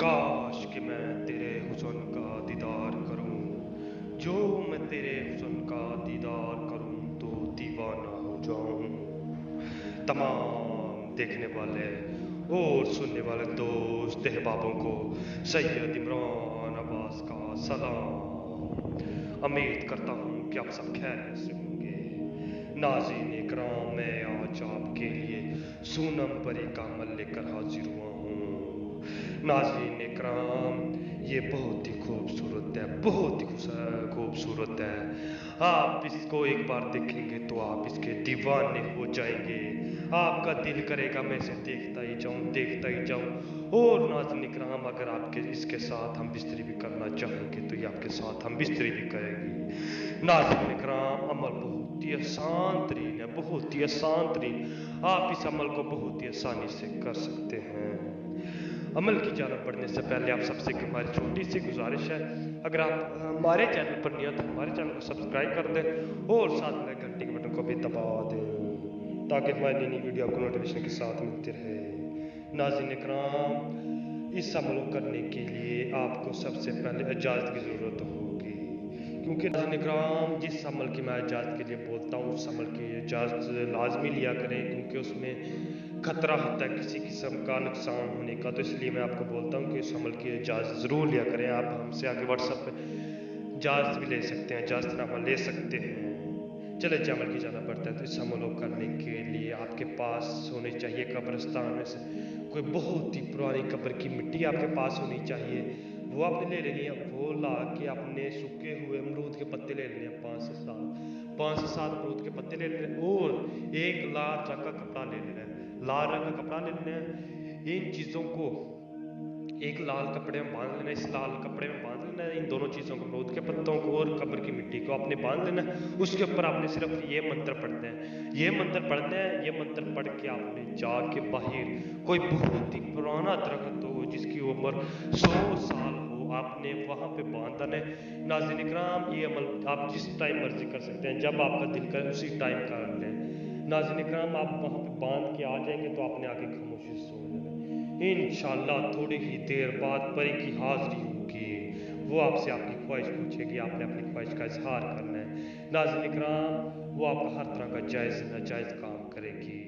کاش کہ میں تیرے حسن کا دیدار کروں، جو میں تیرے حسن کا دیدار کروں تو دیوانہ ہو جاؤں۔ تمام دیکھنے والے اور سننے والے دوست احبابوں کو سید عمران عباس کا سلام۔ امید کرتا ہوں کہ آپ سب خیریت سے ہوں گے۔ ناظرین اکرام، میں آج آپ کے لیے سونم پری کا عمل لے کر حاضر ہوا ہوں۔ ناظرین اکرام، یہ بہت ہی خوبصورت ہے، بہت ہی خوبصورت ہے۔ آپ اس کو ایک بار دیکھیں گے تو آپ اس کے دیوانے ہو جائیں گے۔ آپ کا دل کرے گا میں اسے دیکھتا ہی جاؤں، دیکھتا ہی جاؤں۔ اور ناظرین اکرام، اگر آپ کے اس کے ساتھ ہم بستری بھی کرنا چاہیں گے تو یہ آپ کے ساتھ ہم بستری بھی کریں گے۔ ناظرین اکرام، عمل بہت ہی آسان ترین ہے، بہت ہی آسان ترین۔ آپ اس عمل کو بہت ہی آسانی سے کر سکتے ہیں۔ عمل کی جانب بڑھنے سے پہلے آپ سب سے ہماری چھوٹی سی گزارش ہے، اگر آپ ہمارے چینل پر نہیں ہیں تو ہمارے چینل کو سبسکرائب کر دیں اور ساتھ میں گھنٹی کے بٹن کو بھی دبا دیں تاکہ ہماری نئی نئی ویڈیو آپ کو نوٹیفیکیشن کے ساتھ ملتی رہے۔ ناظرین اکرام، اس عمل کو کرنے کے لیے آپ کو سب سے پہلے اجازت کی ضرورت ہوگی، کیونکہ ناظرین اکرام جس عمل کی میں اجازت کے لیے بولتا ہوں اس عمل کی اجازت لازمی لیا کریں، کیونکہ اس میں خطرہ ہوتا ہے کسی قسم کا نقصان ہونے کا، تو اس لیے میں آپ کو بولتا ہوں کہ اس عمل کی اجازت ضرور لیا کریں۔ آپ ہم سے آگے واٹس ایپ پہ اجازت بھی لے سکتے ہیں، اجازت نامہ لے سکتے ہیں۔ چلے جی عمل کی جانب بڑھتا ہے، تو اس عمل کو کرنے کے لیے آپ کے پاس ہونی چاہیے قبرستان میں سے کوئی بہت ہی پرانی قبر کی مٹی آپ کے پاس ہونی چاہیے، وہ آپ نے لے لینی ہے۔ وہ لا کے اپنے سوکھے ہوئے امرود کے پتے لے لینے ہیں، 5 سے 7 امرود کے پتے لے لینے ہیں، اور ایک لال رنگ کا کپڑا لے لینا ہے۔ لال رنگ کا کپڑا لے لینا ہے، ان چیزوں کو ایک لال کپڑے میں باندھ لینا ہے، اس لال کپڑے میں باندھ لینا ہے ان دونوں چیزوں کو، امرود کے پتوں کو اور قبر کی مٹی کو آپ نے باندھ لینا ہے۔ اس کے اوپر آپ نے صرف یہ منتر پڑھنا ہے، یہ منتر پڑھنا ہے۔ یہ منتر پڑھ کے آپ نے جا کے باہر کوئی بہت ہی پرانا درخت ہو جس کی عمر 100 سال ہو، آپ نے وہاں پہ باندھنا ہے۔ ناظرین اکرام، یہ عمل آپ جس ٹائم مرضی کر سکتے ہیں، جب آپ کا دل کرے اسی ٹائم کر لیں۔ ناظرین اکرام، آپ وہاں پہ باندھ کے آ جائیں گے تو آپ نے آگے خاموشی سے سو جانا ہے۔ انشاءاللہ تھوڑی ہی دیر بعد پری کی حاضری ہوگی، وہ آپ سے آپ کی خواہش پوچھے گی، آپ نے اپنی خواہش کا اظہار کرنا ہے۔ ناظرین اکرام، وہ آپ کا ہر طرح کا جائز ناجائز کام کرے گی۔